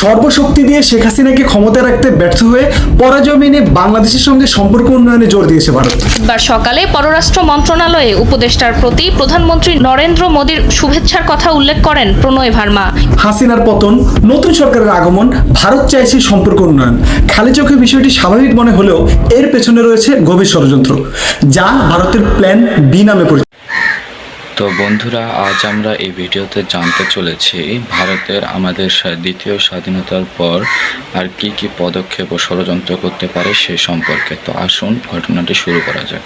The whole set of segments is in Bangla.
সর্বশক্তি দিয়ে শেখ হাসিনাকে ক্ষমতায় রাখতে ব্যর্থ হয়ে পরাজয় মেনে বাংলাদেশের সঙ্গে সম্পর্ক উন্নয়নে জোর দিয়েছে ভারত। বুধবার সকালে পররাষ্ট্র মন্ত্রণালয়ে উপদেষ্টার প্রতি প্রধানমন্ত্রী নরেন্দ্র মোদীর শুভেচ্ছার কথা উল্লেখ করেন প্রণয় ভার্মা। হাসিনার পতন, নতুন সরকারের আগমন, ভারত চাইছে সম্পর্ক উন্নয়ন। খালি চোখে বিষয়টি স্বাভাবিক মনে হলেও এর পেছনে রয়েছে গভীর ষড়যন্ত্র, যা ভারতের প্ল্যান বি নামে পরিচিত। তো বন্ধুরা, আজ আমরা এই ভিডিওতে জানতে চলেছি ভারতের আমাদের দ্বিতীয় স্বাধীনতার পর আর কি কি পদক্ষেপ ও ষড়যন্ত্র করতে পারে সে সম্পর্কে। তো আসুন ঘটনাটি শুরু করা যাক।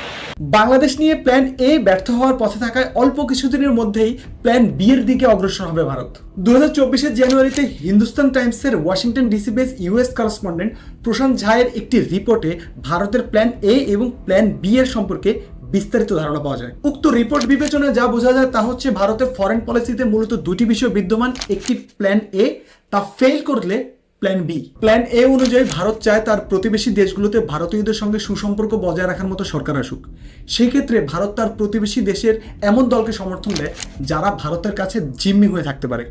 বাংলাদেশ নিয়ে প্ল্যান এ ব্যর্থ হওয়ার পথে থাকায় অল্প কিছুদিনের মধ্যেই প্ল্যান বি এর দিকে অগ্রসর হবে ভারত। 2024 জানুয়ারিতে হিন্দুস্তান টাইমসের Washington DC base US correspondent Prashant ঝায়ের একটি রিপোর্টে ভারতের প্ল্যান এ এবং প্ল্যান বি এর সম্পর্কে বিস্তারিত ধারণা পাওয়া যায়। উক্ত রিপোর্ট বিবেচনায় যা বোঝা যায় তা হচ্ছে ভারতের ফরেন পলিসিতে মূলত দুটি বিষয় বিদ্যমান, একটি প্ল্যান এ, তা ফেল করলে প্ল্যান বি। প্ল্যান এ অনুযায়ী ভারত চায় তার প্রতিবেশী দেশগুলোতে ভারতীয়দের সঙ্গে সুসম্পর্ক বজায় রাখার মতো সরকার আসুক। সেক্ষেত্রে ভারত তার প্রতিবেশী দেশের এমন দলকে সমর্থন দেয় যারা ভারতের কাছে জিম্মি হয়ে থাকতে পারে।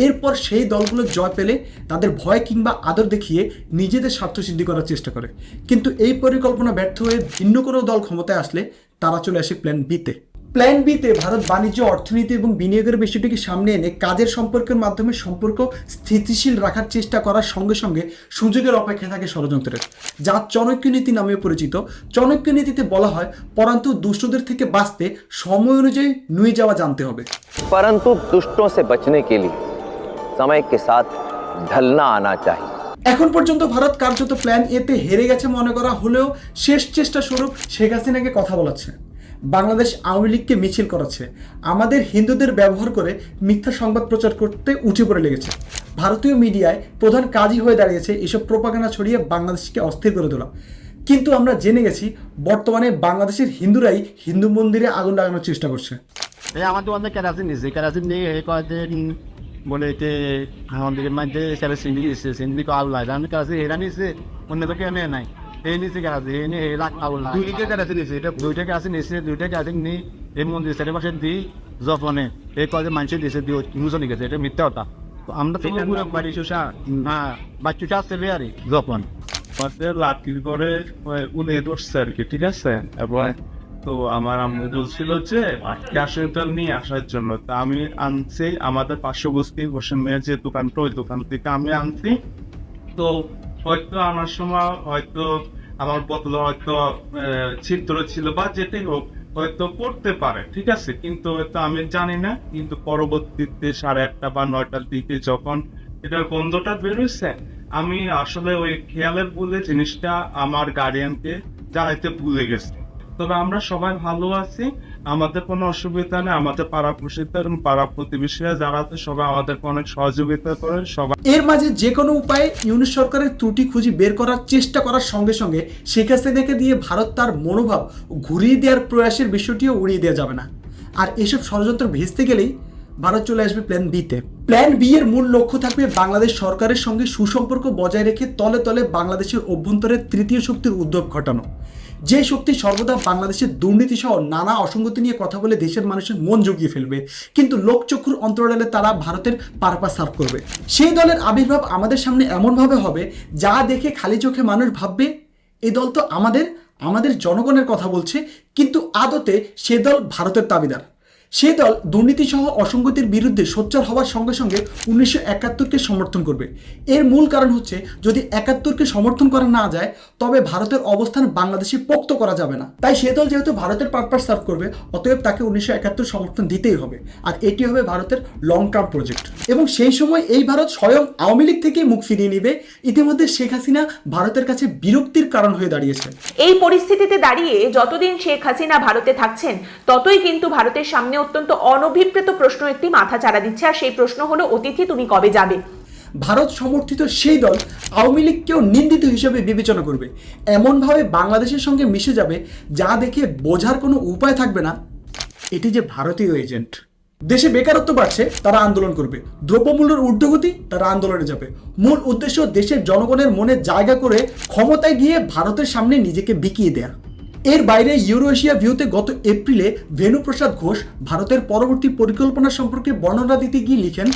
এরপর সেই দলগুলো জয় পেলে তাদের ভয় কিংবা আদর দেখিয়ে নিজেদের স্বার্থ সিদ্ধি করার চেষ্টা করে। কিন্তু এই পরিকল্পনা ব্যর্থ হয়ে ভিন্ন কোনো দল ক্ষমতায় আসলে তারা চলে আসে প্ল্যান বিতে। প্ল্যান বিতে ভারত বাণিজ্য, অর্থনীতি এবং বিনিয়োগের বিষয়টিকে সামনে এনে কাজের সম্পর্কের মাধ্যমে সম্পর্ক স্থিতিশীল রাখার চেষ্টা করার সঙ্গে সঙ্গে সুযোগের অপেক্ষা থাকে ষড়যন্ত্রের, যা চাণক্য নীতি নামে পরিচিত। চাণক্য নীতিতে বলা হয়, পরন্তু দুষ্টদের থেকে বাঁচতে সময় অনুযায়ী নুয়ে যাওয়া জানতে হবে। परंतु दुष्टों से बचने के लिए समय के साथ ढलना आना चाहिए। এখন পর্যন্ত ভারত কার্যত প্ল্যান এতে হেরে গেছে মনে করা হলেও শেষ চেষ্টা স্বরূপ শেখ হাসিনাকে কথা বলাচ্ছে, বাংলাদেশ আওয়ামী লীগকে মিছিল করাচ্ছে, আমাদের হিন্দুদের ব্যবহার করে মিথ্যা সংবাদ প্রচার করতে উঠে পড়ে লেগেছে। ভারতীয় মিডিয়ায় প্রধান কাজই হয়ে দাঁড়িয়েছে এসব প্রোপাগান্ডা ছড়িয়ে বাংলাদেশকে অস্থির করে তোলা। কিন্তু আমরা জেনে গেছি বর্তমানে বাংলাদেশের হিন্দুরাই হিন্দু মন্দিরে আগুন লাগানোর চেষ্টা করছে। আমাদের অনেক কেরাসিন নিচ্ছে, কেরাসিন নিয়ে কয়েকদিন বলে আমাদের মধ্যে কেরাসিন দিয়েছে, সিন্দি আউলা কেরাসিন এরা নিচ্ছে, অন্য তো কেউ নেয় নাই। এই নিচে কেরাসিন এই নিয়ে লাখ আউলা দুইটা কেরাসিন নিচ্ছে, এটা দুইটা কেরাসিন নিচ্ছে, দুইটা কেরাসিন নিয়ে এই মন্দির চারিপাশে দিই জফনে এই কয়েকজন মানুষের দিয়েছে দিয়ে মুসলি গেছে, এটা মিথ্যা কথা। তো আমরা তো পুরো বাড়ি চুষা না বাচ্চা আসতে আর জফন লাঠির করে উড়ে ধরছে আর কি, ঠিক আছে। এবং তো আমার আম্মু বলছিল যে গ্যাসের তেল নিয়ে আসার জন্য, তা আমি আনছি আমাদের পার্শ্ববর্তী হোসেন মেয়ের যে দোকানটা, ওই দোকান থেকে আমি আনছি। তো হয়তো আমার সময় হয়তো আমার বদলে হয়তো ছিদ্র ছিল বা যেটাই হোক হয়তো করতে পারে, ঠিক আছে, কিন্তু হয়তো আমি জানি না। কিন্তু পরবর্তীতে 8:30 বা 9টার দিকে যখন এটার গন্ধটা বেরোচ্ছে, আমি আসলে ওই খেয়ালের বলে জিনিসটা আমার গার্ডিয়ানকে জানাইতে ভুলে গেছি। তবে আমরা সবাই ভালো আছি, আমাদের কোনো অসুবিধা নেই। আমাদের পাড়া পাড়া প্রতিবেশীরা যারা আছে সবাই আমাদেরকে অনেক সহযোগিতা করে। সবাই এর মাঝে যে কোনো উপায়ে ইউনিট সরকারের ত্রুটি খুঁজে বের করার চেষ্টা করার সঙ্গে সঙ্গে শেখ হাসিনাকে দিয়ে ভারত তার মনোভাব ঘুরিয়ে দেওয়ার প্রয়াসের বিষয়টিও উড়িয়ে দেওয়া যাবে না। আর এসব ষড়যন্ত্র ভেস্তে গেলেই ভারত চলে আসবে প্ল্যান বিতে। প্ল্যান বি এর মূল লক্ষ্য থাকবে বাংলাদেশ সরকারের সঙ্গে সুসম্পর্ক বজায় রেখে তলে তলে বাংলাদেশের অভ্যন্তরে তৃতীয় শক্তির উদ্যোগ ঘটানো, যে শক্তি সর্বদা বাংলাদেশের দুর্নীতি সহ নানা অসঙ্গতি নিয়ে কথা বলে দেশের মানুষের মন জুগিয়ে ফেলবে, কিন্তু লোকচক্ষুর অন্তরালে তারা ভারতের পারপাস সার্ভ করবে। সেই দলের আবির্ভাব আমাদের সামনে এমনভাবে হবে যা দেখে খালি চোখে মানুষ ভাববে এই দল তো আমাদের জনগণের কথা বলছে, কিন্তু আদতে সে দল ভারতের দাবিদার। সে দল দুর্নীতি সহ অসঙ্গতির বিরুদ্ধে সোচ্চার হওয়ার সঙ্গে সঙ্গে 1971কে সমর্থন করবে। এর মূল কারণ হচ্ছে যদি 71কে সমর্থন করা না যায় তবে ভারতের অবস্থান বাংলাদেশে পোক্ত করা যাবে না। তাই সে দল যেহেতু ভারতের পারপাস সার্ভ করবে, অতএব তাকে 1971 সমর্থন দিতেই হবে। আর এটি হবে ভারতের লং টার্ম প্রজেক্ট, এবং সেই সময় এই ভারত স্বয়ং আওয়ামী লীগ থেকেই মুখ ফিরিয়ে নিবে। ইতিমধ্যে শেখ হাসিনা ভারতের কাছে বিরক্তির কারণ হয়ে দাঁড়িয়েছে। এই পরিস্থিতিতে দাঁড়িয়ে যতদিন শেখ হাসিনা ভারতে থাকছেন ততই কিন্তু ভারতের সামনে অত্যন্ত অনভিপ্রেত প্রশ্ন একটি মাথা চাড়া দিচ্ছে, আর সেই প্রশ্ন হলো, অতিথি তুমি কবে যাবে? ভারত সমর্থিত সেই দল আওয়ামী লীগকেও নিন্দিত হিসেবে বিবেচনা করবে, এমনভাবে বাংলাদেশের সঙ্গে মিশে যাবে যা দেখে বোঝার কোনো উপায় থাকবে না এটি যে ভারতীয় এজেন্ট। দেশে বেকারত্ব বাড়ছে, তারা আন্দোলন করবে। দ্রব্যমূল্যের ঊর্ধ্বগতি, তারা আন্দোলনে যাবে। মূল উদ্দেশ্য দেশের জনগণের মনে জায়গা করে ক্ষমতায় গিয়ে ভারতের সামনে নিজেকে বিকিয়ে দেয়া। এর বাইরে ইউরো এশিয়া ভিউতে গত এপ্রিলে বেণুপ্রসাদ ঘোষ ভারতের পরবর্তী পরিকল্পনা সম্পর্কে বর্ণনা দিতে গিয়ে লিখেন,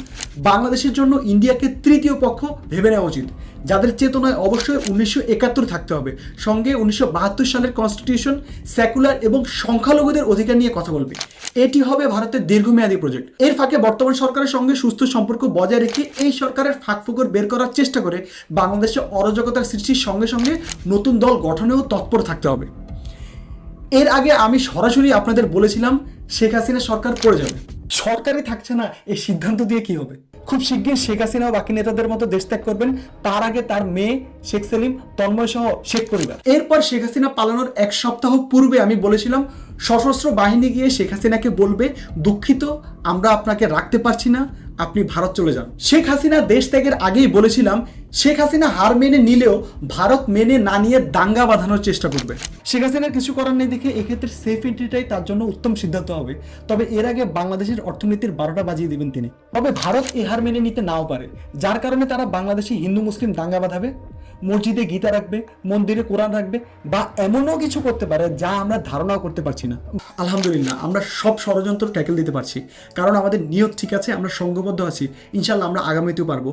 বাংলাদেশের জন্য ইন্ডিয়াকে তৃতীয় পক্ষ ভেবে নেওয়া উচিত, যাদের চেতনায় অবশ্যই 1971 থাকতে হবে, সঙ্গে 1972 সালের কনস্টিটিউশন, সেকুলার এবং সংখ্যালঘুদের অধিকার নিয়ে কথা বলবে। এটি হবে ভারতের দীর্ঘমেয়াদী প্রজেক্ট। এর ফাঁকে বর্তমান সরকারের সঙ্গে সুস্থ সম্পর্ক বজায় রেখে এই সরকারের ফাঁকফোকর বের করার চেষ্টা করে বাংলাদেশে অরাজকতার সৃষ্টির সঙ্গে সঙ্গে নতুন দল গঠনেও তৎপর থাকতে হবে। এর আগে আমি সরাসরি আপনাদের বলেছিলাম শেখ হাসিনা সরকার পড়ে যাবে, সরকারই থাকছে না, এই সিদ্ধান্ত দিয়ে কি হবে? খুব শীঘ্রই শেখ হাসিনা ও বাকি নেতাদের মতো দেশ ত্যাগ করবেন, তার আগে তার মেয়ে শেখ সেলিম, তন্ময় সহ শেখ পরিবার। এরপর শেখ হাসিনা পালানোর এক সপ্তাহ পূর্বে আমি বলেছিলাম সশস্ত্র বাহিনী গিয়ে শেখ হাসিনাকে বলবে, দুঃখিত আমরা আপনাকে রাখতে পারছি না, আপনি ভারত চলে যান। শেখ হাসিনা দেশ ত্যাগের আগেই বলেছিলাম শেখ হাসিনা হার মেনে নিলেও ভারত মেনে না নিয়ে দাঙ্গা বাঁধানোর চেষ্টা করবে। শেখ হাসিনার কিছু করার নেই দেখে এক্ষেত্রে সেফ এন্ট্রিটাই তার জন্য উত্তম সিদ্ধান্ত হবে। তবে এর আগে বাংলাদেশের অর্থনীতির 12টা বাজিয়ে দেবেন তিনি। তবে ভারত এ হার মেনে নিতে নাও পারে, যার কারণে তারা বাংলাদেশে হিন্দু মুসলিম দাঙ্গা বাঁধাবে, মসজিদে গীতা রাখবে, মন্দিরে কোরআন রাখবে, বা এমনও কিছু করতে পারে যা আমরা ধারণাও করতে পারছি না। আলহামদুলিল্লাহ আমরা সব ষড়যন্ত্র ট্যাকেল দিতে পারছি, কারণ আমাদের নিয়ত ঠিক আছে, আমরা সংঘবদ্ধ আছি, ইনশাল্লাহ আমরা আগামীতেও পারবো।